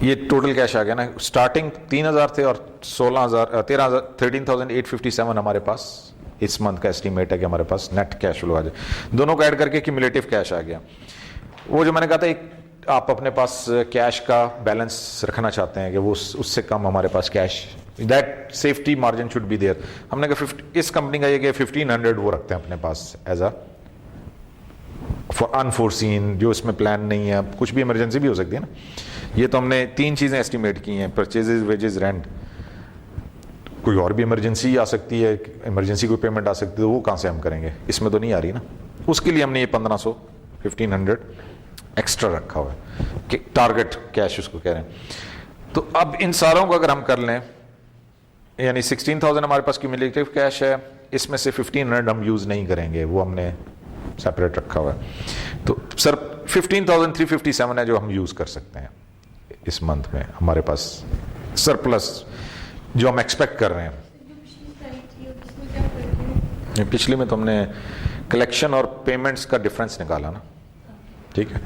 ये total cash आ गया ना, स्टार्टिंग 3,000 थे और 16,000 13,000 13,857 हमारे पास इस मंथ का एस्टीमेट है कि हमारे पास नेट कैश फ्लो आ जाए। दोनों को ऐड करके क्यूमुलेटिव कैश आ गया। वो जो मैंने कहा था एक आप अपने पास कैश का बैलेंस रखना चाहते हैं कि वो उससे कम हमारे पास cash, that safety margin should be there. हमने कहा इस कंपनी का ये कि 1500 वो रखते हैं अपने पास एज अ फॉर अनफोर्सीन, जो इसमें प्लान नहीं है, कुछ भी इमरजेंसी भी हो सकती है ना। ये तो हमने 3 चीज़ें एस्टिमेट की हैं, परचेजेज, वेजेस, रेंट। कोई और भी इमरजेंसी आ सकती है, इमरजेंसी कोई पेमेंट आ सकती है, तो वो कहाँ से हम करेंगे, इसमें तो नहीं आ रही ना। उसके लिए हमने ये 1500 1500 एक्स्ट्रा रखा हुआ है कि टारगेट कैश उसको कह रहे हैं। तो अब इन सारों को अगर हम कर लें, यानी 16,000 हमारे पास क्यूमुलेटिव कैश है, इसमें से 1500 हम यूज़ नहीं करेंगे, वो हमने सेपरेट रखा हुआ है। तो सर 15,357 है जो हम यूज़ कर सकते हैं इस मंथ में, हमारे पास सरप्लस जो हम एक्सपेक्ट कर रहे हैं। पिछली में तो हमने कलेक्शन और पेमेंट्स का डिफरेंस निकाला ना, ठीक है।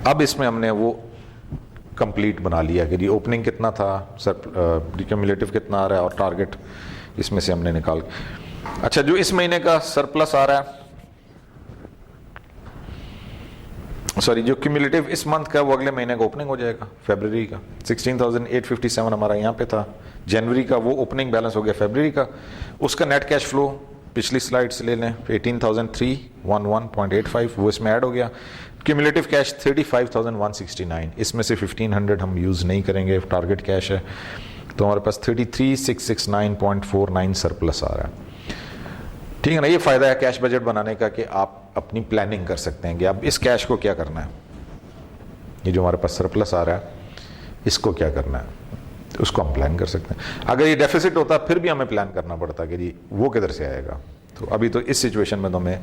अब इसमें हमने वो कंप्लीट बना लिया कि जी ओपनिंग कितना था, क्यूमुलेटिव कितना आ रहा है और टारगेट इसमें से हमने निकाल। अच्छा, जो इस महीने का सरप्लस आ रहा है, सॉरी जो क्यूमुलेटिव इस मंथ का, वो अगले महीने का ओपनिंग हो जाएगा, फरवरी का। 16,857 हमारा यहाँ पे था, जनवरी का वो ओपनिंग बैलेंस हो गया फरवरी का। उसका नेट कैश फ्लो पिछली स्लाइड से ले लें, 18,311.85 वो इसमें ऐड हो गया। क्यूमुलेटिव कैश 35,169, इसमें से 1500 हम यूज़ नहीं करेंगे, टारगेट कैश है, तो हमारे पास 33,669.49 सरप्लस आ रहा है, ठीक है ना। ये फ़ायदा है कैश बजट बनाने का कि आप अपनी प्लानिंग कर सकते हैं कि अब इस कैश को क्या करना है, ये जो हमारे पास सरप्लस आ रहा है इसको क्या करना है, तो उसको हम प्लान कर सकते हैं। अगर ये डेफिसिट होता फिर भी हमें प्लान करना पड़ता कि जी वो किधर से आएगा। तो अभी तो इस सिचुएशन में तो हमें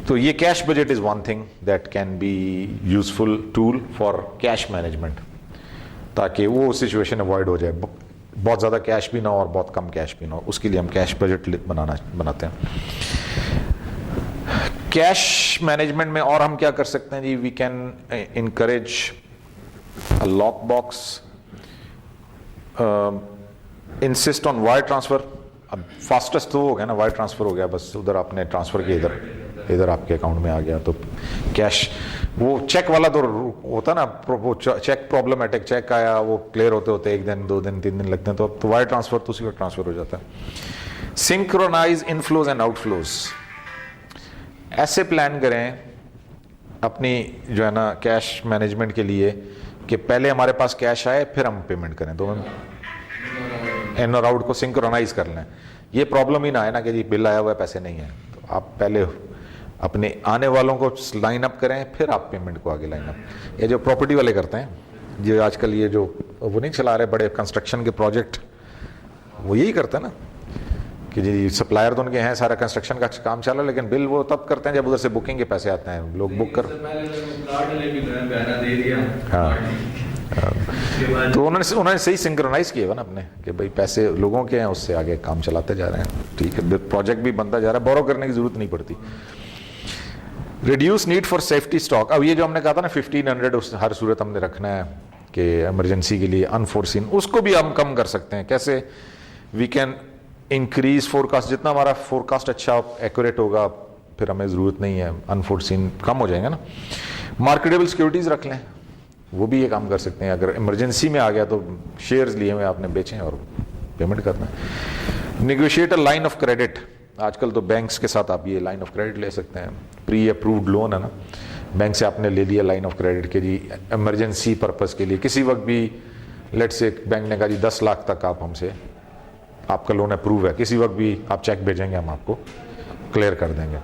तो ये cash budget is one thing that can be useful tool for cash management, ताकि वो सिचुएशन अवॉइड हो जाए, बहुत ज़्यादा कैश भी ना हो और बहुत कम कैश भी ना हो। उसके लिए हम कैश बजट बनाते हैं। कैश मैनेजमेंट में और हम क्या कर सकते हैं जी, we can encourage a lock box, insist on wire transfer. अब फास्टेस्ट तो हो गया ना, वायर ट्रांसफर हो गया, बस उधर आपने ट्रांसफर किया, इधर आपके अकाउंट में आ गया, तो कैश। वो चेक वाला तो होता ना, वो चेक प्रॉब्लमेटिक, चेक आया वो क्लियर होते होते 1 दिन 2 दिन 3 दिन लगते हैं, तो वायर ट्रांसफर तो उसी वक्त ट्रांसफर हो जाता है। सिंक्रोनाइज इनफ्लोज एंड आउटफ्लोज, ऐसे प्लान करें अपनी जो है ना कैश मैनेजमेंट के लिए कि पहले हमारे पास कैश आए फिर हम पेमेंट करें, तो हम इन और आउट को सिंक्रोनाइज कर लें। ये प्रॉब्लम ही ना है ना कि जी बिल आया हुआ है पैसे नहीं है, तो आप पहले अपने आने वालों को लाइन अप करें फिर आप पेमेंट को आगे लाइन अप। ये जो प्रॉपर्टी वाले करते हैं, जो आजकल ये जो वो नहीं चला रहे बड़े कंस्ट्रक्शन के प्रोजेक्ट, वो यही करते हैं ना कि जी सप्लायर तो उनके हैं, सारा कंस्ट्रक्शन का काम चला, लेकिन बिल वो तब करते हैं जब उधर से बुकिंग के पैसे आते हैं, लोग बुक कर। हाँ, तो उन्होंने सही सिंक्रोनाइज किया हुआ ना अपने कि भाई पैसे लोगों के हैं, उससे आगे काम चलाते जा रहे हैं, ठीक है। प्रोजेक्ट भी बनता जा रहा है, बोरो करने की जरूरत नहीं पड़ती। Reduce need for safety stock, अब ये जो हमने कहा था ना 1500 हर सूरत हमने रखना है कि इमरजेंसी के लिए, अनफोर्सीन, उसको भी हम कम कर सकते हैं। कैसे? वी कैन इंक्रीज फोरकास्ट, जितना हमारा फोरकास्ट अच्छा एक्यूरेट होगा फिर हमें ज़रूरत नहीं है, अनफोर्सीन कम हो जाएंगे ना। मार्केटेबल सिक्योरिटीज़ रख लें, वो भी ये काम कर सकते हैं। अगर इमरजेंसी में आ गया तो शेयर्स लिए हुए आपने बेचें और पेमेंट करना है। Negotiate a line of credit, आजकल तो बैंक्स के साथ आप ये लाइन ऑफ क्रेडिट ले सकते हैं, प्री अप्रूव्ड लोन है ना, बैंक से आपने ले लिया लाइन ऑफ क्रेडिट के जी इमरजेंसी पर्पस के लिए, किसी वक्त भी लेट से बैंक ने कहा जी 10 लाख तक आप हमसे, आपका लोन अप्रूव है, किसी वक्त भी आप चेक भेजेंगे हम आपको क्लियर कर देंगे।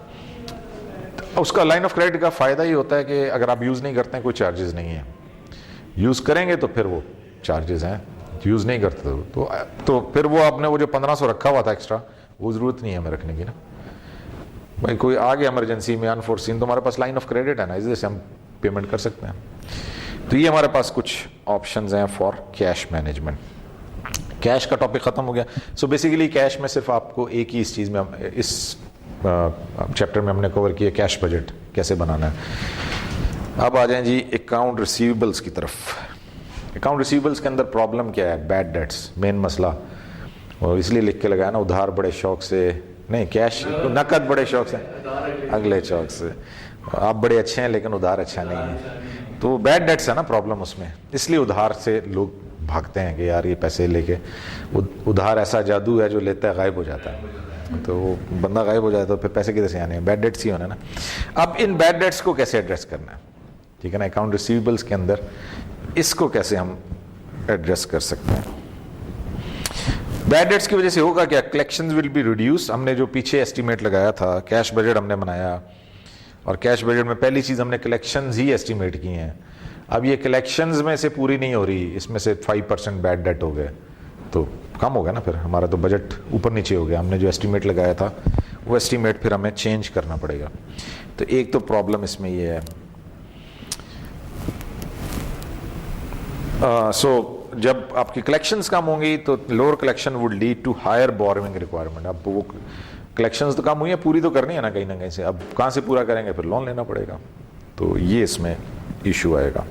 तो उसका लाइन ऑफ क्रेडिट का फ़ायदा ये होता है कि अगर आप यूज़ नहीं करते हैं कोई चार्जेस नहीं है, यूज़ करेंगे तो फिर वो चार्जेस हैं, यूज़ नहीं करते तो फिर वो आपने वो जो 1500 रखा हुआ था एक्स्ट्रा, वो ज़रूरत नहीं है हमें रखने की ना। भाई कोई आ गया इमरजेंसी में अनफोर्सीन, तो हमारे पास लाइन ऑफ क्रेडिट है ना, इससे हम पेमेंट कर सकते हैं। तो ये हमारे पास कुछ ऑप्शंस हैं फॉर कैश मैनेजमेंट। कैश का टॉपिक ख़त्म हो गया। सो बेसिकली कैश में सिर्फ आपको एक ही इस चीज़ में इस चैप्टर में हमने कवर किया कैश बजट कैसे बनाना है। अब आ जाएं जी अकाउंट रिसीवेबल्स की तरफ। अकाउंट रिसीवेबल्स के अंदर प्रॉब्लम क्या है? बैड डेट्स मेन मसला, और इसलिए लिख के लगाया ना, उधार बड़े शौक से नहीं, कैश नकद बड़े शौक से, अगले शौक से। आप बड़े अच्छे हैं लेकिन उधार अच्छा नहीं है, तो बैड डेट्स है ना प्रॉब्लम उसमें, इसलिए उधार से लोग भागते हैं कि यार ये पैसे लेके, उधार ऐसा जादू है जो लेता है गायब हो जाता है, तो वो बंदा गायब हो जाता है तो फिर पैसे किधर से आने हैं? बैड डेट्स ही होना ना। अब इन बैड डेट्स को कैसे एड्रेस करना है, ठीक है ना, अकाउंट रिसीवेबल्स के अंदर इसको कैसे हम एड्रेस कर सकते हैं? बैड डेट्स की वजह से होगा क्या? Collections will be reduce. हमने जो पीछे एस्टीमेट लगाया था, कैश बजट हमने बनाया, और कैश बजट में पहली चीज़ हमने कलेक्शंस ही एस्टीमेट की हैं। अब ये कलेक्शंस में से पूरी नहीं हो रही, इसमें से 5% बैड डेट हो गए, तो कम हो गया ना, फिर हमारा तो बजट ऊपर नीचे हो गया। हमने जो एस्टीमेट लगाया था वो एस्टीमेट फिर हमें चेंज करना पड़ेगा। तो एक तो प्रॉब्लम इसमें ये है। जब आपकी कलेक्शंस कम होंगी तो lower collection would lead to higher borrowing requirement. अब वो कलेक्शंस तो कम हुई है, पूरी तो करनी है ना कहीं ना कहीं से, अब कहाँ से पूरा करेंगे? फिर लोन लेना पड़ेगा, तो ये इसमें इशू आएगा।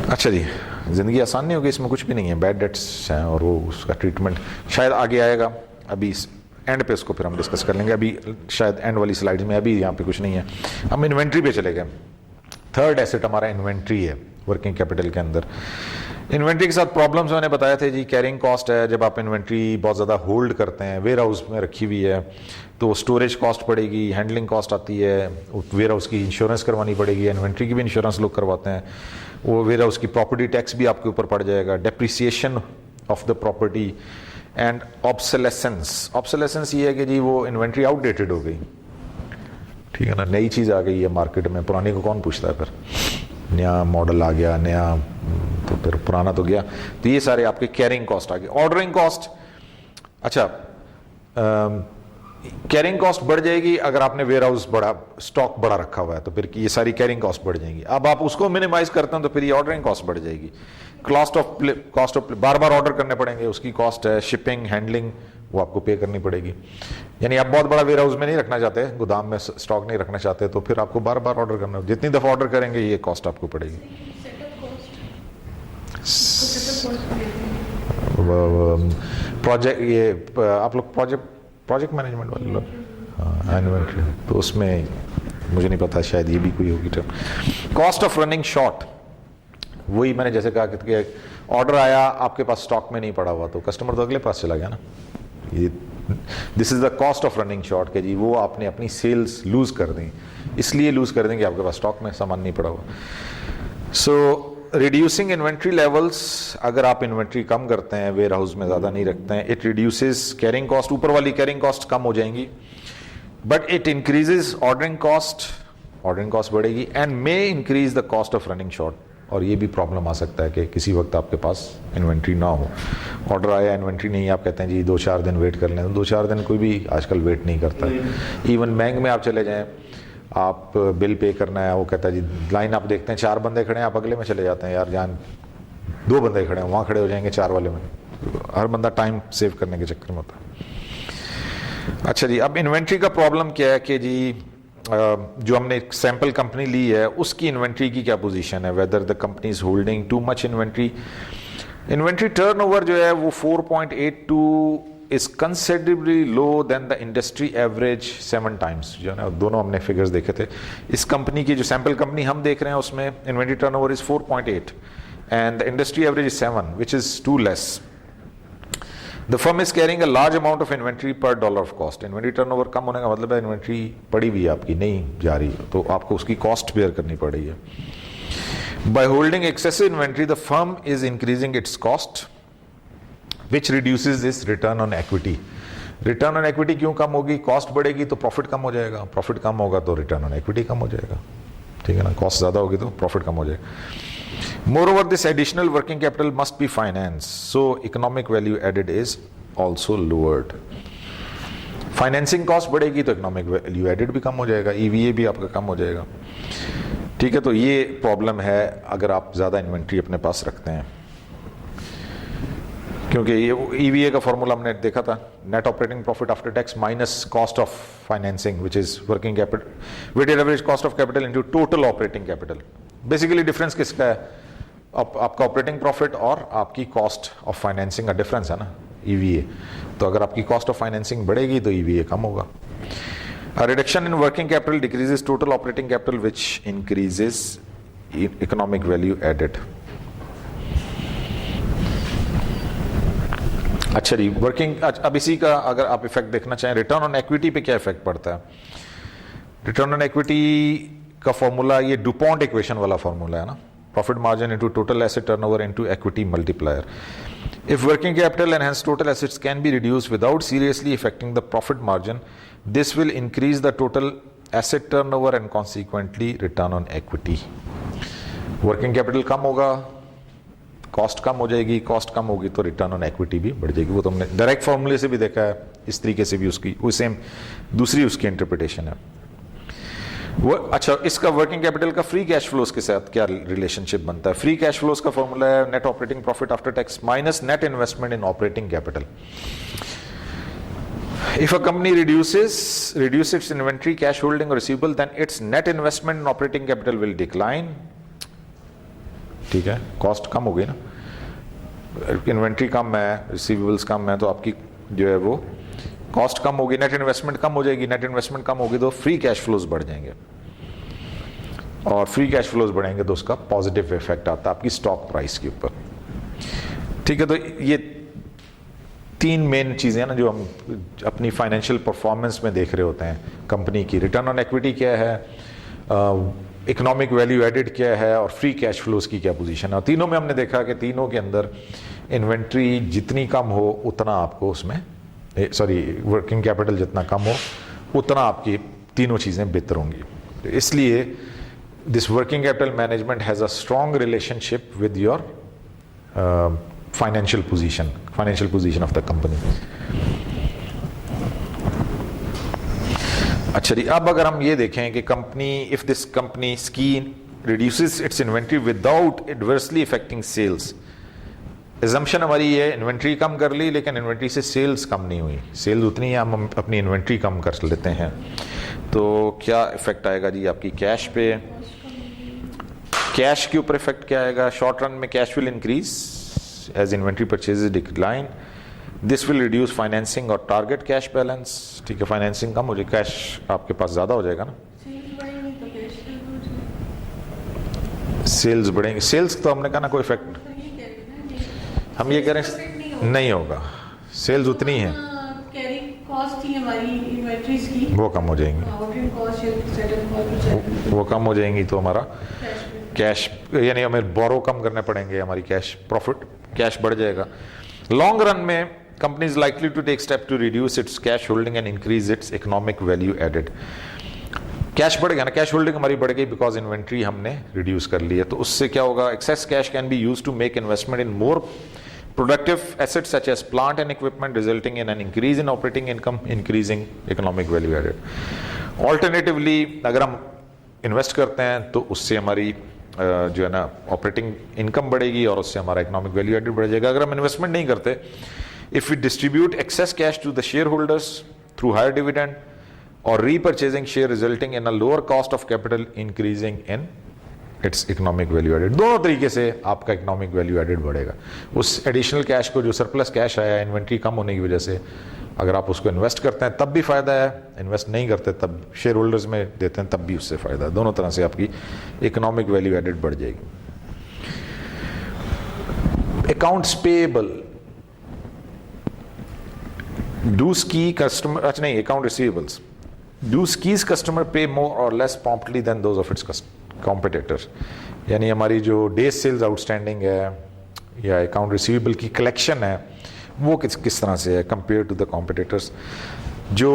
अच्छा जी, ज़िंदगी आसान नहीं होगी, इसमें कुछ भी नहीं है, बैड डेट्स हैं और वो उसका ट्रीटमेंट शायद आगे आएगा, अभी एंड पे उसको फिर हम डिस्कस कर लेंगे, अभी शायद एंड वाली स्लाइड में, अभी यहाँ पे कुछ नहीं है। हम इन्वेंट्री पे चले गए। थर्ड एसेट हमारा इन्वेंट्री है वर्किंग कैपिटल के अंदर। इन्वेंट्री के साथ प्रॉब्लम्स मैंने बताए थे जी, कैरिंग कॉस्ट है, जब आप इन्वेंट्री बहुत ज़्यादा होल्ड करते हैं, वेयर हाउस में रखी हुई है तो स्टोरेज कॉस्ट पड़ेगी, हैंडलिंग कॉस्ट आती है, वेयर हाउस की इंश्योरेंस करवानी पड़ेगी, इन्वेंट्री की भी इंश्योरेंस लोग करवाते हैं, वो वेयर हाउस की प्रॉपर्टी टैक्स भी आपके ऊपर पड़ जाएगा, depreciation of the property and obsolescence. Obsolescence ये है कि जी वो इन्वेंट्री आउटडेटेड हो गई, ठीक है ना, नई चीज़ आ गई है मार्केट में, पुरानी को कौन पूछता है? फिर नया मॉडल आ गया, नया, तो फिर पुराना तो गया। तो ये सारे आपके कैरिंग कॉस्ट आ गए। ऑर्डरिंग कॉस्ट, अच्छा कैरिंग कॉस्ट बढ़ जाएगी अगर आपने वेयर हाउस बड़ा, स्टॉक बड़ा रखा हुआ है, तो फिर ये सारी कैरिंग कॉस्ट बढ़ जाएंगी। अब आप उसको मिनिमाइज करते हैं तो फिर ये ऑर्डरिंग कॉस्ट बढ़ जाएगी। Cost of bar bar order करने पड़ेंगे, उसकी कॉस्ट है, शिपिंग, हैंडलिंग, वो आपको पे करनी पड़ेगी। यानी आप बहुत बड़ा वेयर हाउस में नहीं रखना चाहते, गोदाम में स्टॉक नहीं रखना चाहते, तो फिर आपको बार बार ऑर्डर करना, जितनी दफ़ा ऑर्डर करेंगे ये कॉस्ट आपको पड़ेगी। प्रोजेक्ट, ये आप लोग प्रोजेक्ट मैनेजमेंट वाले लोग, हाँ इन्वेंट्री, तो उसमें मुझे नहीं पता, शायद ये भी कोई होगी term. Cost of running short, वही मैंने जैसे कहा कि ऑर्डर आया आपके पास स्टॉक में नहीं पड़ा हुआ, तो कस्टमर तो अगले पास चला गया ना। ये this is the cost of running short, के जी वो आपने अपनी सेल्स लूज़ कर दी, इसलिए लूज़ कर देंगे आपके पास स्टॉक में सामान नहीं पड़ा हुआ। सो रिड्यूसिंग इन्वेंट्री लेवल्स, अगर आप इन्वेंट्री कम करते हैं, वेयर हाउस में ज़्यादा नहीं रखते हैं, इट रिड्यूसेस कैरिंग कॉस्ट, ऊपर वाली कैरिंग कॉस्ट कम हो जाएंगी, but it increases ordering cost बढ़ेगी, and may increase the cost of running short. और ये भी प्रॉब्लम आ सकता है कि किसी वक्त आपके पास इन्वेंट्री ना हो, ऑर्डर आया इन्वेंट्री नहीं, आप कहते हैं जी 2-4 दिन वेट कर लें, तो 2-4 दिन कोई भी आजकल वेट नहीं करता है। इवन बैंक में आप चले जाएं, आप बिल पे करना है, वो कहता है जी, लाइन आप देखते हैं 4 बंदे खड़े हैं, आप अगले में चले जाते हैं, यार जान 2 बंदे खड़े हैं, वहाँ खड़े हो जाएंगे 4 वाले में। हर बंदा टाइम सेव करने के चक्कर में होता है। अच्छा जी, अब इन्वेंट्री का प्रॉब्लम क्या है कि जी जो हमने एक सैम्पल कंपनी ली है उसकी इन्वेंट्री की क्या पोजीशन है, whether the company is holding too much inventory. Inventory turnover जो है वो 4.82 is considerably low than the industry average 7 times, जो है ना, दोनों हमने फिगर्स देखे थे। इस कंपनी की जो सैम्पल कंपनी हम देख रहे हैं उसमें inventory turnover is 4.8 and the industry average is 7, which is too less. The firm is carrying a large amount of inventory per dollar of cost. Inventory turnover कम होने का मतलब है इन्वेंट्री पड़ी हुई है आपकी, नहीं जा रही, तो आपको उसकी कॉस्ट बेयर करनी पड़ रही है। By holding excessive inventory, the firm is increasing its cost, which reduces its return on equity. Return on equity क्यों कम होगी? कॉस्ट बढ़ेगी तो प्रॉफिट कम हो जाएगा, प्रॉफिट कम होगा तो रिटर्न ऑन इक्विटी कम हो जाएगा, ठीक है ना, कॉस्ट ज़्यादा होगी तो प्रॉफिट कम हो जाएगा। Moreover, this additional working capital must be financed, so economic value added is also lowered. Financing cost बढ़ेगी तो इकोनॉमिक वैल्यू एडेड भी कम हो जाएगा, ईवीए भी आपका कम हो जाएगा, ठीक है। तो ये प्रॉब्लम है अगर आप ज़्यादा इन्वेंट्री अपने पास रखते हैं, क्योंकि ये ईवीए का फॉर्मूला हमने देखा था, net operating profit after tax minus cost of financing, which is working capital, weighted average cost of capital into total operating capital. Basically difference किसका है? आपका ऑपरेटिंग प्रॉफिट और आपकी कॉस्ट ऑफ फाइनेंसिंग का डिफरेंस है ना, ईवीए। तो अगर आपकी कॉस्ट ऑफ फाइनेंसिंग बढ़ेगी तो ईवीए कम होगा। A reduction in working capital decreases total operating capital, which increases economic value added. अच्छा जी, अब इसी का अगर आप इफेक्ट देखना चाहें, रिटर्न ऑन इक्विटी पे क्या इफेक्ट पड़ता है। रिटर्न ऑन इक्विटी का फॉर्मूला ये डुपॉन्ट इक्वेशन वाला फॉर्मूला है ना, profit margin into total asset turnover into equity multiplier. If working capital and hence total assets can be reduced without seriously affecting the profit margin, this will increase the total asset turnover and consequently return on equity. Working capital कम होगा, cost कम हो जाएगी, cost कम होगी तो return on equity भी बढ़ जाएगी। वो तो हमने डायरेक्ट फॉर्मूले से भी देखा है, इस तरीके से भी उसकी वो सेम दूसरी उसकी इंटरप्रिटेशन है वो। अच्छा, इसका वर्किंग कैपिटल का फ्री कैश फ्लोज के साथ क्या रिलेशनशिप बनता है। फ्री कैश फ्लोज का फॉर्मूला है net operating profit after tax minus net investment in operating capital. If a company reduces its inventory, cash holding or receivable, then its net investment in operating capital will decline. ठीक है, cost कम हो गई ना, inventory कम है, receivables कम है, तो आपकी जो है वो कॉस्ट कम होगी, नेट इन्वेस्टमेंट कम हो जाएगी। नेट इन्वेस्टमेंट कम होगी तो फ्री कैश फ्लोज बढ़ जाएंगे, और फ्री कैश फ्लोज बढ़ेंगे तो उसका पॉजिटिव इफेक्ट आता है आपकी स्टॉक प्राइस के ऊपर। ठीक है, तो ये तीन मेन चीजें ना जो हम अपनी फाइनेंशियल परफॉर्मेंस में देख रहे होते हैं कंपनी की। रिटर्न ऑन इक्विटी क्या है, इकोनॉमिक वैल्यू एडेड क्या है, और फ्री कैश फ्लोज की क्या पोजीशन है। और तीनों में हमने देखा कि तीनों के अंदर इन्वेंट्री जितनी कम हो उतना आपको उसमें वर्किंग कैपिटल जितना कम हो उतना आपकी तीनों चीज़ें बेहतर होंगी। इसलिए this working capital management has a strong relationship with your financial position of the company. अच्छा जी, अब अगर हम ये देखें कि company, if this company scheme reduces its inventory without adversely affecting sales, assumption हमारी ये इन्वेंट्री कम कर ली लेकिन इन्वेंट्री से सेल्स कम नहीं हुई, सेल्स उतनी है, हम अपनी इन्वेंट्री कम कर लेते हैं, तो क्या इफेक्ट आएगा जी आपकी कैश पे। कैश के ऊपर इफेक्ट क्या आएगा, शॉर्ट रन में cash will increase as inventory purchases decline, this will reduce financing और टारगेट कैश बैलेंस। ठीक है, फाइनेंसिंग कम हो जाएगी, कैश आपके पास ज़्यादा हो जाएगा ना, सेल्स बढ़ेंगे। सेल्स तो हमने कहा ना कोई इफेक्ट, हम ये कह रहे हैं नहीं होगा, सेल्स उतनी है, कॉस्ट थी हमारी इन्वेंटरीज की वो कम हो जाएंगी, वो कम हो जाएंगी तो हमारा कैश यानी हमें बोरो कम करने पड़ेंगे, हमारी कैश प्रॉफिट कैश बढ़ जाएगा। लॉन्ग रन में company is likely to take step to reduce its cash holding and increase its economic value added. Cash बढ़ेगा ना, कैश होल्डिंग हमारी बढ़ गई बिकॉज इन्वेंट्री हमने रिड्यूस कर ली है, तो उससे क्या होगा, excess cash can be used to make investment in more productive assets such as plant and equipment, resulting in an increase in operating income, increasing economic value added. Alternatively, अगर हम invest करते हैं तो उससे हमारी जो है ना ऑपरेटिंग इनकम बढ़ेगी और उससे हमारा इकोनॉमिक वैल्यू एडेड बढ़ जाएगा। अगर हम इन्वेस्टमेंट नहीं करते, if we distribute excess cash to the shareholders through higher dividend और repurchasing share, resulting in a lower cost of capital, increasing in its economic value added. दोनों तरीके से आपका इकोनॉमिक वैल्यू एडेड बढ़ेगा। उस additional cash को, जो surplus cash आया इन्वेंट्री कम होने की वजह से, अगर आप उसको इन्वेस्ट करते हैं तब भी फायदा है, इन्वेस्ट नहीं करते तब शेयर होल्डर्स में देते हैं तब भी उससे फायदा है। दोनों तरह से आपकी इकोनॉमिक वैल्यू एडेड बढ़ जाएगी। Accounts payable, do Ski customer, अच्छा नहीं, account receivables, do Ski's customers pay more और less promptly than those of its competitors. यानी हमारी जो डेज सेल्स आउटस्टैंडिंग है या अकाउंट रिसीवेबल की कलेक्शन है वो किस तरह से है कंपेयर टू द कॉम्पिटिटर्स। जो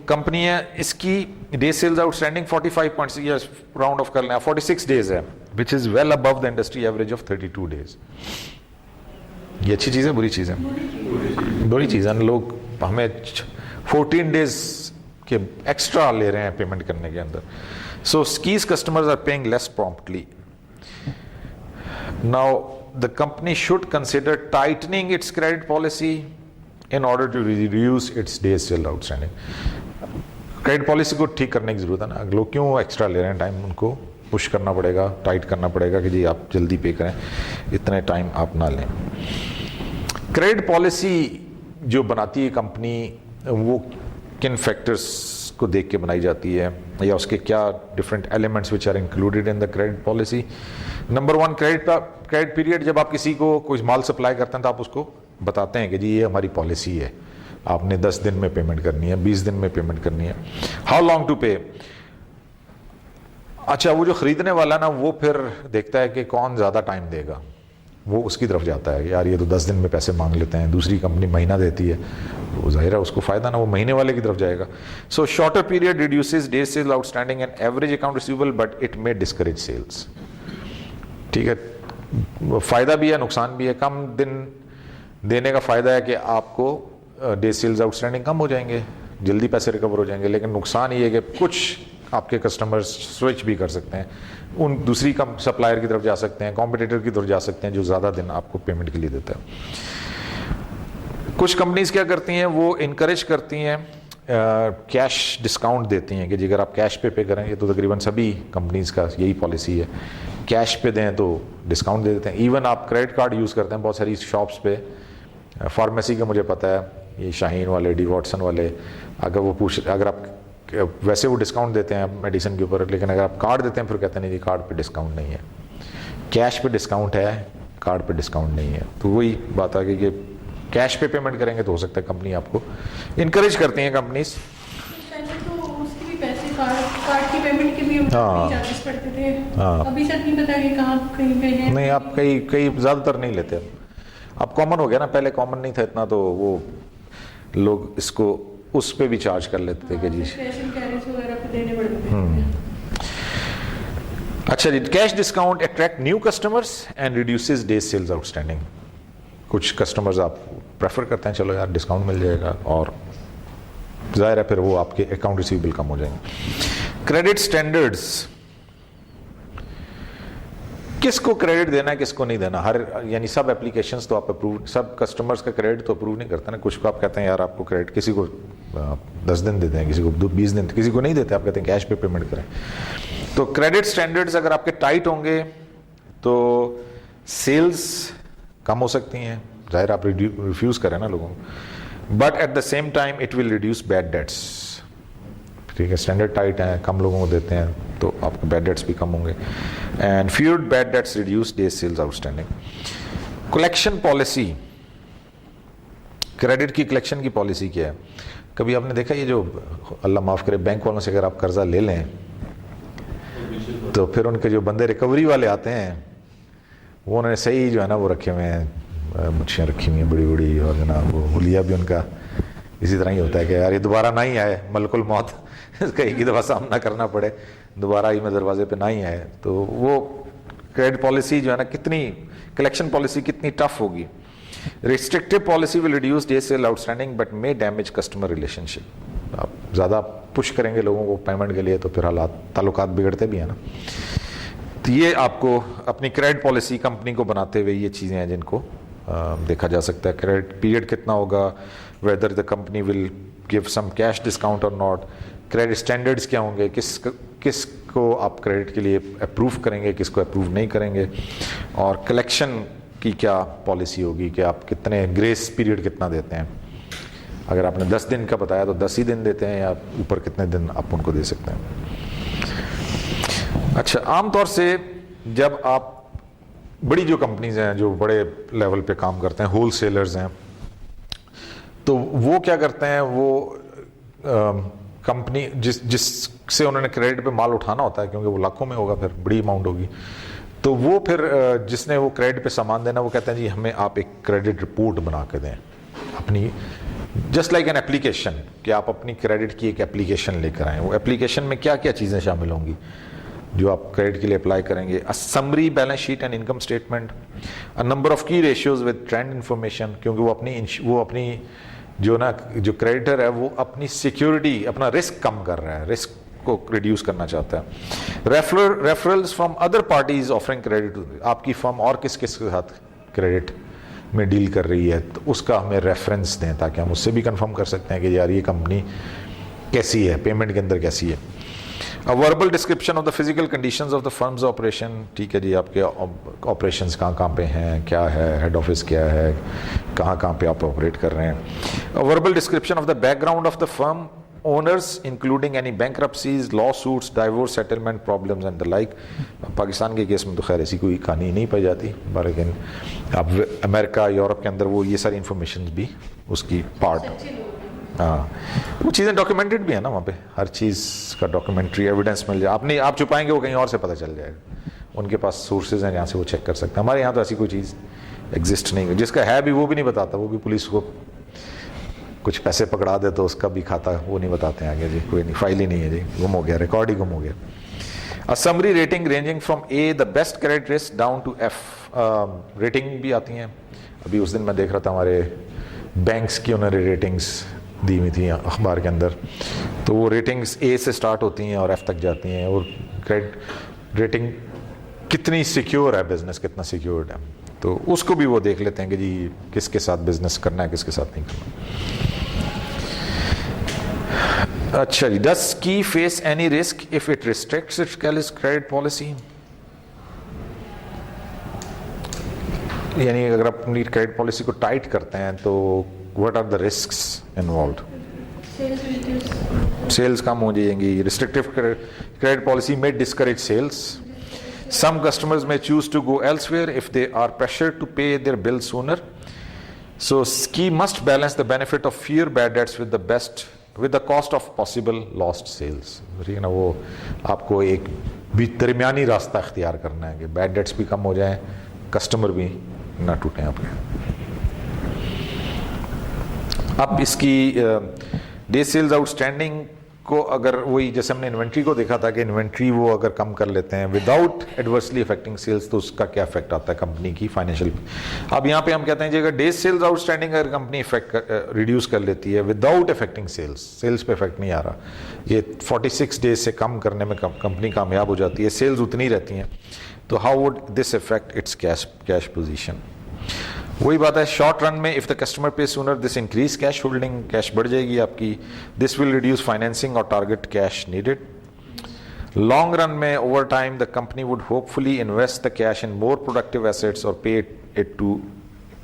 कंपनी है इसकी days sales outstanding 45 round off कर लें 46 डेज है, which is well above the industry average of 32 days. ये अच्छी चीज़ है बुरी चीज़ है? बुरी चीज़ है। लोग हमें 14 डेज के एक्स्ट्रा ले रहे हैं पेमेंट करने के अंदर। So skis customers are paying less promptly. Now the company should consider tightening its credit policy in order to reduce its days sales outstanding. Credit policy को ठीक करने की जरूरत है ना, लोग क्यों एक्स्ट्रा ले रहे हैं टाइम, उनको पुश करना पड़ेगा, टाइट करना पड़ेगा कि जी आप जल्दी पे करें, इतने टाइम आप ना लें। क्रेडिट पॉलिसी जो बनाती है कंपनी, वो किन फैक्टर्स को देख के बनाई जाती है, या उसके क्या different elements which are included in the credit policy. Number one, credit period. जब आप किसी को कोई माल सप्लाई करते हैं तो आप उसको बताते हैं कि जी ये हमारी पॉलिसी है, आपने 10 दिन में पेमेंट करनी है, 20 दिन में पेमेंट करनी है। हाउ लॉन्ग टू पे। अच्छा, वो जो खरीदने वाला ना, वो फिर देखता है कि कौन ज़्यादा टाइम देगा, वो उसकी तरफ जाता है। यार ये तो 10 दिन में पैसे मांग लेते हैं, दूसरी कंपनी महीना देती है, वो जाहिर है उसको फ़ायदा ना, वो महीने वाले की तरफ जाएगा। So shorter period reduces days sales outstanding and average account receivable, but it may discourage sales. ठीक है, फ़ायदा भी है, नुकसान भी है। कम दिन देने का फ़ायदा है कि आपको डे सेल्स आउटस्टैंडिंग कम हो जाएंगे, जल्दी पैसे रिकवर हो जाएंगे, लेकिन नुकसान ये है कि कुछ आपके कस्टमर्स स्विच भी कर सकते हैं, उन दूसरी कम सप्लायर की तरफ जा सकते हैं, कॉम्पिटिटर की तरफ जा सकते हैं जो ज़्यादा दिन आपको पेमेंट के लिए देता है। कुछ कंपनीज क्या करती हैं, वो इनकरेज करती हैं, कैश डिस्काउंट देती हैं कि जी अगर आप कैश पे करेंगे, तो तकरीबन सभी कंपनीज का यही पॉलिसी है, कैश पे दें तो डिस्काउंट दे देते हैं। इवन आप क्रेडिट कार्ड यूज़ करते हैं बहुत सारी शॉप्स पे, फार्मेसी का मुझे पता है, ये शाहीन वाले, डी वॉटसन वाले, अगर आप वैसे वो डिस्काउंट देते हैं मेडिसिन के ऊपर, लेकिन अगर आप कार्ड देते हैं फिर कहते हैं नहीं, कार्ड पे डिस्काउंट नहीं है। कैश पे डिस्काउंट है, कार्ड पे डिस्काउंट नहीं है। तो वही बात आ गई कि कैश पे पेमेंट करेंगे तो हो सकता है कंपनी आपको इनकरेज करती हैं कंपनीज। पहले तो उसके भी पैसे कार्ड की पेमेंट के भी हाँ। चार्जेस पड़ते थे। हाँ। अभी सर नहीं पता कि कहाँ कहीं पे है। नहीं, आप कई ज़्यादातर नहीं लेते। अब कॉमन हो गया ना, पहले कॉमन नहीं था इतना, तो वो लोग इसको उस पे भी चार्ज कर लेते थे कि जी। कैश एंड कैरेज वगैरह पे देने पड़ते थे। अच्छा जी, cash discount attract new customers and reduces days sales outstanding. कुछ कस्टमर्स आप प्रेफर करते हैं, चलो यार डिस्काउंट मिल जाएगा, और जाहिर है फिर वो आपके अकाउंट रिसीवेबल कम हो जाएंगे। क्रेडिट स्टैंडर्ड्स, किसको क्रेडिट देना है किसको नहीं देना, यानी सब एप्लीकेशंस तो आप अप्रूव, सब कस्टमर्स का क्रेडिट तो अप्रूव नहीं करते ना। कुछ को आप कहते हैं यार आपको क्रेडिट, किसी को 10 दिन देते हैं, किसी को 20 दिन, किसी को नहीं देते, आप कहते हैं कैश पे पेमेंट करें। तो क्रेडिट स्टैंडर्ड्स अगर आपके टाइट होंगे तो सेल्स कम हो सकती हैं, जाहिर आप रिफ्यूज़ करें ना लोगों को, but at the same time it will reduce bad debts. ठीक है, स्टैंडर्ड टाइट है, कम लोगों को देते हैं तो आपके बैड डेट्स भी कम होंगे। And fewer bad debts reduce days sales outstanding. Collection policy, credit की कलेक्शन की पॉलिसी क्या है? कभी आपने देखा ये जो अल्लाह माफ़ करे बैंक वालों से अगर आप कर्जा ले लें तो फिर उनके जो बंदे रिकवरी वाले आते हैं वो उन्होंने सही जो है ना वो रखे हुए हैं, मुच्छियाँ रखी हुई हैं बड़ी बड़ी, और जनाब वो हुलिया भी उनका इसी तरह ही होता है कि यार ये दोबारा ना ही आए, मलकुल मौत इसका एक ही दफ़ा सामना करना पड़े, दोबारा ही मैं दरवाजे पे ना ही आए। तो वो क्रेडिट पॉलिसी जो है ना, कितनी कलेक्शन पॉलिसी कितनी टफ होगी। Restrictive policy will reduce days sales outstanding but may damage customer relationship. आप ज़्यादा पुश करेंगे लोगों को पेमेंट के लिए तो फिर हालात ताल्लुकात बिगड़ते भी हैं ना। तो ये आपको अपनी क्रेडिट पॉलिसी कंपनी को बनाते हुए ये चीज़ें हैं जिनको देखा जा सकता है। क्रेडिट पीरियड कितना होगा, whether the company will give some cash discount और नॉट, क्रेडिट स्टैंडर्ड्स क्या होंगे, किसको आप क्रेडिट के लिए अप्रूव करेंगे, किसको अप्रूव नहीं करेंगे, और कलेक्शन की क्या पॉलिसी होगी कि आप कितने ग्रेस पीरियड कितना देते हैं। अगर आपने 10 दिन का बताया तो 10 ही दिन देते हैं, या ऊपर कितने दिन आप उनको दे सकते हैं। अच्छा, आमतौर से जब आप बड़ी जो कंपनीज हैं जो बड़े लेवल पे काम करते हैं, होल सेलर्स हैं, तो वो क्या करते हैं, वो कंपनी जिससे उन्होंने क्रेडिट पे माल उठाना होता है, क्योंकि वो लाखों में होगा, फिर बड़ी अमाउंट होगी, तो वो फिर जिसने वो क्रेडिट पे सामान देना, वो कहते हैं जी हमें आप एक क्रेडिट रिपोर्ट बना के दें अपनी, जस्ट लाइक एन एप्लीकेशन, कि आप अपनी क्रेडिट की एक एप्लीकेशन लेकर आएँ। वो एप्लीकेशन में क्या क्या चीज़ें शामिल होंगी जो आप क्रेडिट के लिए अप्लाई करेंगे? A summary balance sheet and income statement, a number of की रेशियोज विद ट्रेंड इन्फॉर्मेशन, क्योंकि वो अपनी जो ना जो क्रेडिटर है वो अपनी सिक्योरिटी, अपना रिस्क कम कर रहा है, रिस्क को रिड्यूस करना चाहता है। Referrals from other parties offering credit, आपकी फर्म और किस किस के साथ क्रेडिट में डील कर रही है तो उसका हमें रेफरेंस दें, ताकि हम उससे भी कंफर्म कर सकते हैं कि यार ये कंपनी कैसी है, पेमेंट के अंदर कैसी है। A verbal description of the physical conditions of the firm's operation, ठीक है जी, आपके operations कहाँ पे हैं, क्या है, head office क्या है, कहाँ पे आप operate कर रहे हैं. A verbal description of the background of the firm, owners including any bankruptcies, lawsuits, divorce settlement problems and the like. Pakistan के केस में तो खैर ऐसी कोई कहानी नहीं पाई जाती, लेकिन अब अमेरिका, यूरोप के अंदर वो ये सारी इंफॉर्मेशन भी उसकी पार्ट, हाँ, वो चीज़ें डॉक्यूमेंटेड भी है ना वहाँ पे, हर चीज़ का डॉक्यूमेंट्री एविडेंस मिल जाए. आप छुपाएंगे वो कहीं और से पता चल जाएगा. उनके पास सोर्सेज हैं जहाँ से वो चेक कर सकते हैं. हमारे यहाँ तो ऐसी कोई चीज़ एग्जिस्ट नहीं है. जिसका है भी वो भी नहीं बताता, वो भी पुलिस को कुछ पैसे पकड़ा दे तो उसका भी खाता वो नहीं बताते हैं आगे जी, कोई नहीं, फाइल ही नहीं है जी, गुम हो गया, रिकॉर्ड ही गुम हो गया. A summary rating ranging from A the best credit risk down to F. Rating भी आती हैं. अभी उस दिन मैं देख रहा था हमारे बैंक्स की उन्होंने रेटिंग्स दी हुई थी अखबार के अंदर, तो वो रेटिंग्स ए से स्टार्ट होती हैं और एफ तक जाती हैं. और क्रेडिट रेटिंग कितनी सिक्योर है, बिजनेस कितना सिक्योर्ड है, तो उसको भी वो देख लेते हैं कि जी किसके साथ बिजनेस करना है, किसके साथ नहीं करना. अच्छा जी, डज की face any risk if it restricts it's credit policy. यानी अगर अपनी क्रेडिट पॉलिसी को टाइट करते हैं तो what are the risks involved. Sales कम हो जाएंगी. रिस्ट्रिक्टिव क्रेडिट पॉलिसी में discourage sales. Some customers may choose to go elsewhere if they are pressured to pay their bill sooner. So we must balance the benefit of fewer bad debts with the cost of possible lost sales. ठीक है ना, वो आपको एक भी दरमियानी रास्ता इख्तियार करना है कि बैड डेट्स भी कम हो जाएं, कस्टमर भी ना टूटें आपके. अब इसकी डे सेल्स आउटस्टैंडिंग को अगर वही जैसे हमने इन्वेंट्री को देखा था कि इन्वेंट्री वो अगर कम कर लेते हैं विदाउट एडवर्सली अफेक्टिंग सेल्स, तो उसका क्या इफेक्ट आता है कंपनी की फाइनेंशियल. अब यहाँ पे हम कहते हैं जी अगर डे सेल्स आउटस्टैंडिंग अगर कंपनी रिड्यूस कर लेती है विदाउट अफेक्टिंग सेल्स, सेल्स पे इफेक्ट नहीं आ रहा, ये 46 डेज से कम करने में कंपनी कामयाब हो जाती है, सेल्स उतनी रहती हैं, तो how would this affect its cash position. वही बात है शॉर्ट रन में, if the customer pay sooner this increase cash holding, cash बढ़ जाएगी आपकी. दिस विल रिड्यूस फाइनेंसिंग और target cash needed. Long run में over time the company would hopefully invest the cash in more productive assets और pay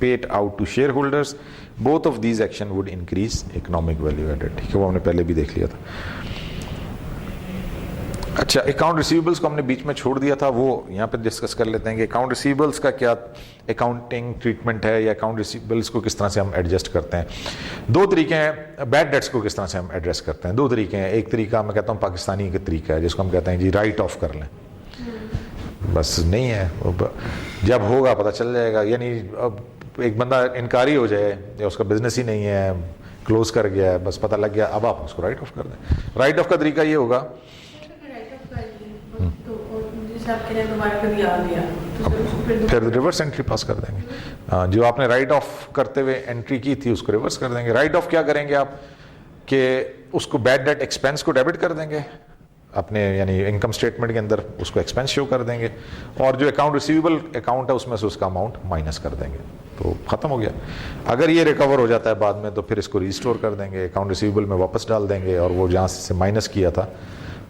it out to shareholders. Both of these action would increase economic value added. ठीक है, वो हमने पहले भी देख लिया था. अच्छा, अकाउंट रिसीवेबल्स को हमने बीच में छोड़ दिया था, वो यहाँ पे डिस्कस कर लेते हैं कि अकाउंट रिसीवेबल्स का क्या अकाउंटिंग ट्रीटमेंट है या अकाउंट रिसीवेबल्स को किस तरह से हम एडजस्ट करते हैं. दो तरीके हैं. बैड डेट्स को किस तरह से हम एड्रेस करते हैं, दो तरीके हैं. एक तरीका मैं कहता हूँ पाकिस्तानी का तरीका है जिसको हम कहते हैं जी राइट ऑफ कर लें. बस नहीं है, जब होगा पता चल जाएगा. यानी अब एक बंदा इनकारी हो जाए या उसका बिजनेस ही नहीं है, क्लोज कर गया है, बस पता लग गया, अब आप उसको राइट ऑफ कर दें. राइट ऑफ का तरीका ये होगा, फिर रिवर्स एंट्री पास कर देंगे. जो आपने राइट ऑफ करते हुए एंट्री की थी उसको रिवर्स कर देंगे. राइट ऑफ क्या करेंगे आप कि उसको बैड डेट एक्सपेंस को डेबिट कर देंगे अपने, यानी इनकम स्टेटमेंट के अंदर उसको एक्सपेंस शो कर देंगे, और जो अकाउंट रिसीवेबल अकाउंट है उसमें से उसका अमाउंट माइनस कर देंगे, तो खत्म हो गया. अगर ये रिकवर हो जाता है बाद में तो फिर इसको रिस्टोर कर देंगे, अकाउंट रिसीवेबल में वापस डाल देंगे, और वो जहाँ से माइनस किया था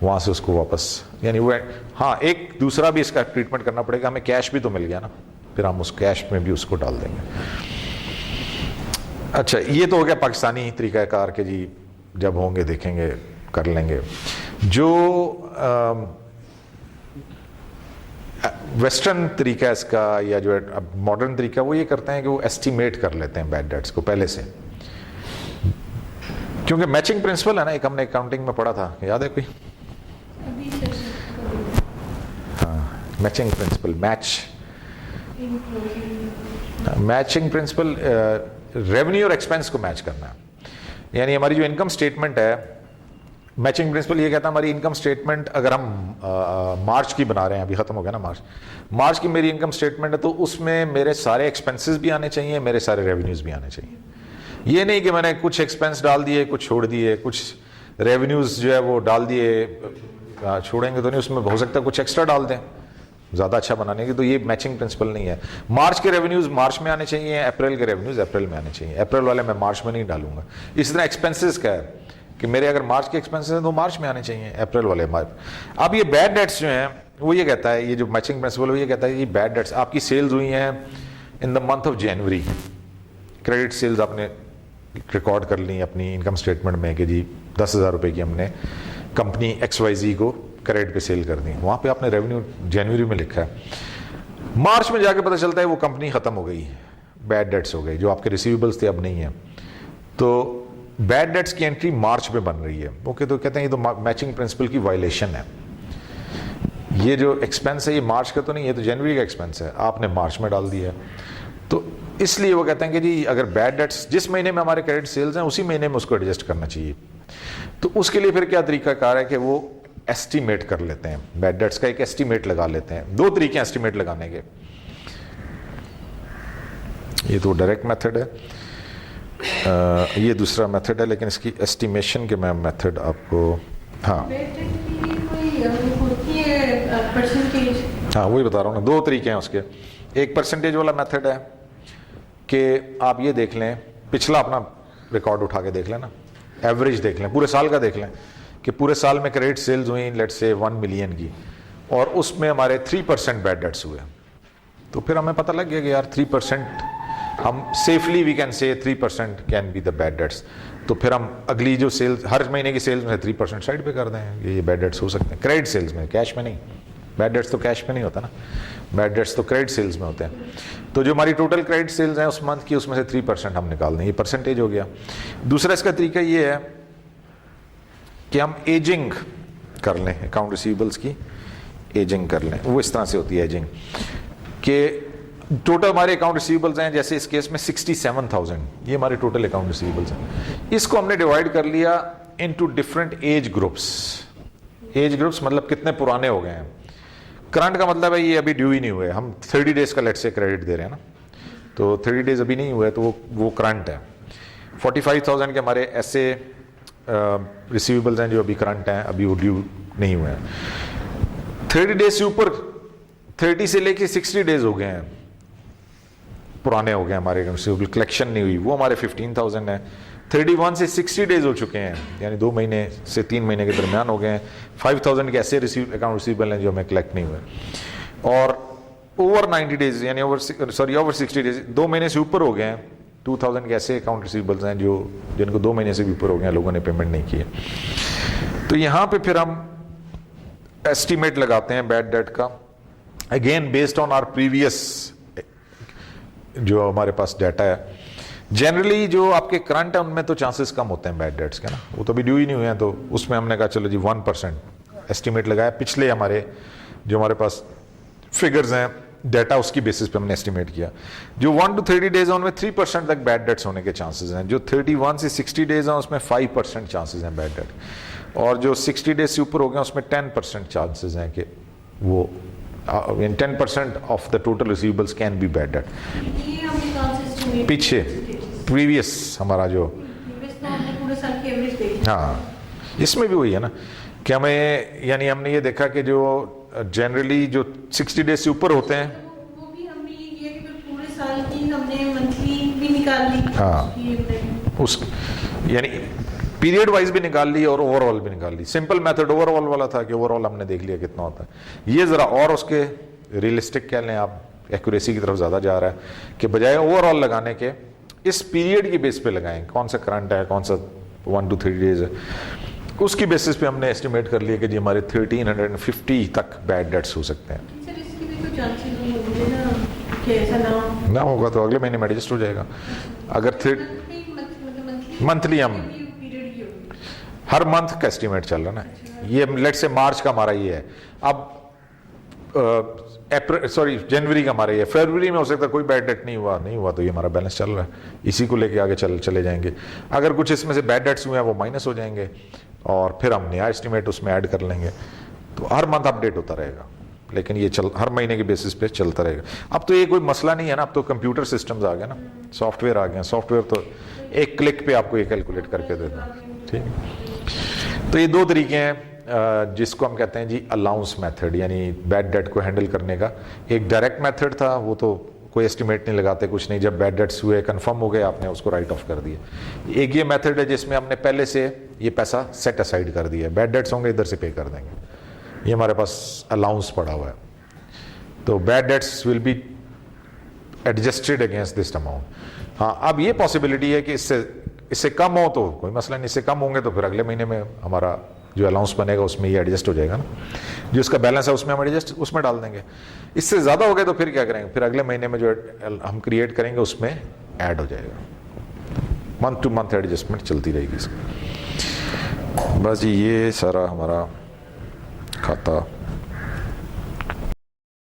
वहाँ से उसको वापस, यानी वो. हाँ, एक दूसरा भी इसका ट्रीटमेंट करना पड़ेगा, हमें कैश भी तो मिल गया ना, फिर हम उस कैश में भी उसको डाल देंगे. अच्छा, ये तो हो गया पाकिस्तानी तरीक़ाकार के जी जब होंगे देखेंगे कर लेंगे. जो वेस्टर्न तरीका इसका या जो मॉडर्न तरीका, वो ये करते हैं कि वो एस्टिमेट कर लेते हैं बैड डेट्स को पहले से, क्योंकि मैचिंग प्रिंसिपल है ना, एक हमने अकाउंटिंग में पढ़ा था, याद है कोई? हाँ, matching principal, matching principal revenue और एक्सपेंस को मैच करना है. यानी हमारी जो इनकम स्टेटमेंट है, मैचिंग प्रिंसिपल ये कहता है हमारी इनकम स्टेटमेंट अगर हम मार्च की बना रहे हैं, अभी खत्म हो गया ना मार्च की मेरी इनकम स्टेटमेंट है, तो उसमें मेरे सारे एक्सपेंसेस भी आने चाहिए, मेरे सारे रेवेन्यूज भी आने चाहिए. ये नहीं कि मैंने कुछ एक्सपेंस डाल दिए, कुछ छोड़ दिए, कुछ रेवेन्यूज जो है वो डाल दिए, छोड़ेंगे तो नहीं, उसमें हो सकता है कुछ एक्स्ट्रा डाल दें ज़्यादा अच्छा बनाने की, तो ये मैचिंग प्रिंसिपल नहीं है. मार्च के रेवेन्यूज मार्च में आने चाहिए, अप्रैल के रेवेन्यूज अप्रैल में आने चाहिए, अप्रैल वाले मैं मार्च में नहीं डालूंगा. इसी तरह एक्सपेंसेस का है, कि मेरे अगर मार्च के एक्सपेंसेस हैं तो मार्च में आने चाहिए, अप्रैल वाले मार्च। अब ये बैड डेट्स जो हैं वो ये कहता है, ये जो मैचिंग प्रिंसिपल वो ये कहता है कि बैड डेट्स आपकी सेल्स हुई हैं in the month of January, credit sales आपने रिकॉर्ड कर ली अपनी इनकम स्टेटमेंट में कि जी 10,000 रुपये की हमने कंपनी XYZ को क्रेडिट पे सेल कर दी, वहाँ पे आपने रेवेन्यू जनवरी में लिखा है। मार्च में जाके पता चलता है वो कंपनी ख़त्म हो गई, बैड डेट्स हो गई, जो आपके रिसीवेबल्स थे अब नहीं है, तो बैड डेट्स की एंट्री मार्च में बन रही है। ओके, तो कहते हैं ये तो मैचिंग प्रिंसिपल की वायलेशन है। ये जो एक्सपेंस है ये मार्च का तो नहीं, ये तो जनवरी का एक्सपेंस है, आपने मार्च में डाल दिया है। तो इसलिए वो कहते हैं कि जी अगर बैड डेट्स जिस महीने में हमारे क्रेडिट सेल्स हैं उसी महीने में उसको एडजस्ट करना चाहिए। तो उसके लिए फिर क्या तरीकाकार है कि वो एस्टिमेट कर लेते हैं, बैड डेट्स का एक एस्टिमेट लगा लेते हैं। दो तरीके हैं एस्टिमेट लगाने के, ये तो डायरेक्ट मेथड है, ये दूसरा मेथड है, लेकिन इसकी एस्टिमेशन के मैं मेथड आपको, हाँ हाँ वही बता रहा हूँ ना, दो तरीके हैं उसके। एक परसेंटेज वाला मेथड है कि आप ये देख लें, पिछला अपना रिकॉर्ड उठा के देख लें ना, एवरेज देख लें, पूरे साल का देख लें कि पूरे साल में क्रेडिट सेल्स हुई लेट्स से 1 मिलियन की, और उसमें हमारे 3% बैड डेट्स हुए, तो फिर हमें पता लग गया कि यार 3%, हम safely we can say 3% can be the bad debts. तो फिर हम अगली जो सेल्स, हर महीने की सेल्स में 3% साइड पे कर दें, ये बैड डेट्स हो सकते हैं क्रेडिट सेल्स में, कैश में नहीं। बैड डेट्स तो कैश में नहीं होता ना, बैड डेट्स तो क्रेडिट सेल्स में होते हैं। तो जो हमारी टोटल क्रेडिट सेल्स हैं उस मंथ की, उसमें से 3% हम निकाल दें, ये परसेंटेज हो गया। दूसरा इसका तरीका ये है कि हम एजिंग कर लें, अकाउंट रिसीवेबल्स की एजिंग कर लें। वो इस तरह से होती है एजिंग कि टोटल हमारे अकाउंट रिसीवेबल्स हैं, जैसे इस केस में 67,000, ये हमारे टोटल अकाउंट रिसीवेबल्स हैं। इसको हमने डिवाइड कर लिया into different age groups. Age groups मतलब कितने पुराने हो गए हैं। करंट का मतलब है ये अभी ड्यू ही नहीं हुए, हम 30 डेज का लेट से क्रेडिट दे रहे हैं ना, तो 30 डेज अभी नहीं हुए तो वो करंट है। 45,000 के हमारे ऐसे रिसीवेबल्स हैं जो अभी करंट हैं, अभी वो ड्यू नहीं हुए हैं। 30 डेज से ऊपर, 30 से लेके 60 डेज हो गए हैं, पुराने हो गए हमारे रिसीवेबल, कलेक्शन नहीं हुई, वो हमारे 15,000 है। 31 से 60 डेज हो चुके हैं, यानी 2 महीने से 3 महीने के दरमियान हो गए हैं, 5,000 के ऐसे अकाउंट रिसीवेबल हैं जो हमें कलेक्ट नहीं हुए। और ओवर 90 डेज यानी ओवर 60 डेज, 2 महीने से ऊपर हो गए हैं, 2,000 के ऐसे अकाउंट रिसीवेबल्स हैं जो जिनको 2 महीने से भी ऊपर हो गए हैं, लोगों ने पेमेंट नहीं की है। तो यहाँ पे फिर हम एस्टिमेट लगाते हैं बैड डेट का, again based on our previous जो हमारे पास डाटा है। जनरली जो आपके करंट है उनमें तो चांसेस कम होते हैं बैड डेट्स के ना, वो तो अभी ड्यू ही नहीं हुए हैं, तो उसमें हमने कहा चलो जी 1% एस्टिमेट लगाया। पिछले हमारे जो हमारे पास फिगर्स हैं डाटा, उसकी बेसिस पे हमने एस्टिमेट किया। जो 1 to 30 डेज है उनमें 3% तक बैड डेट्स होने के चांसेस हैं, जो 31 से 60 डेज हैं उसमें 5% चांसेस हैं बैड डेट, और जो 60 डेज से ऊपर हो गए उसमें 10% चांसेस हैं कि वो 10% of the total receivables can be bad debt. ये हमने कौन से estimate पीछे प्रीवियस हमारा जो तो हमने पूरे साल की एवरेज देखी। हाँ, इसमें भी वही है ना कि हमें, यानी हमने ये देखा कि जो जनरली जो 60 डेज से ऊपर होते हैं, वो भी हमने ये किया कि फिर पूरे साल की हमने मंथली भी निकाल ली। हाँ, उस यानी पीरियड वाइज भी निकाल ली और ओवरऑल भी निकाल ली। सिंपल मेथड ओवरऑल वाला था कि ओवरऑल हमने देख लिया कितना होता है। ये जरा और उसके रियलिस्टिक कह लें आप, एक्यूरेसी की तरफ ज़्यादा जा रहा है कि बजाय ओवरऑल लगाने के इस पीरियड की बेस पे लगाएं, कौन सा करंट है, कौन सा 1 to 3 डेज है, उसकी बेसिस पे हमने एस्टिमेट कर लिया कि जी हमारे 1350 तक बैड डेट्स हो सकते हैं। सर इसकी भी कोई चांसेस नहीं होंगे ना कि ऐसा ना होगा तो अगले महीने में एडजस्ट हो जाएगा। अगर मंथली हम हर मंथ का एस्टिमेट चल रहा है ना, ये लेट से मार्च का हमारा ये है, अब जनवरी का हमारा ये, फरवरी में हो सकता है कोई बैड डेट नहीं हुआ तो ये हमारा बैलेंस चल रहा है, इसी को लेके आगे चले जाएंगे। अगर कुछ इसमें से बैड डेट्स हुए हैं वो माइनस हो जाएंगे और फिर हम नया एस्टिमेट उसमें ऐड कर लेंगे, तो हर मंथ अपडेट होता रहेगा, लेकिन ये हर महीने के बेसिस पे चलता रहेगा। अब तो ये कोई मसला नहीं है ना, अब तो कंप्यूटर सिस्टम्स आ गए ना, सॉफ्टवेयर आ गए, सॉफ्टवेयर तो एक क्लिक पे आपको ये कैलकुलेट करके देता है। ठीक है, तो ये दो तरीके हैं जिसको हम कहते हैं जी अलाउंस मेथड, यानी बैड डेट को हैंडल करने का। एक डायरेक्ट मेथड था, वो तो कोई एस्टिमेट नहीं लगाते, कुछ नहीं, जब बैड डेट्स हुए कंफर्म हो गए आपने उसको राइट ऑफ कर दिया। एक ये मेथड है जिसमें हमने पहले से ये पैसा सेट असाइड कर दिया है, बैड डेट्स होंगे इधर से पे कर देंगे, ये हमारे पास अलाउंस पड़ा हुआ है। तो bad debts will be adjusted against this amount. हाँ, अब ये पॉसिबिलिटी है कि इससे कम हो तो कोई मसला नहीं, इससे कम होंगे तो फिर अगले महीने में हमारा जो अलाउंस बनेगा उसमें ये एडजस्ट हो जाएगा ना, जो उसका बैलेंस है उसमें हम एडजस्ट उसमें डाल देंगे। इससे ज़्यादा हो गए तो फिर क्या करेंगे, फिर अगले महीने में जो हम क्रिएट करेंगे उसमें ऐड हो जाएगा। मंथ टू मंथ एडजस्टमेंट चलती रहेगी इसकी। बस जी, ये सारा हमारा खाता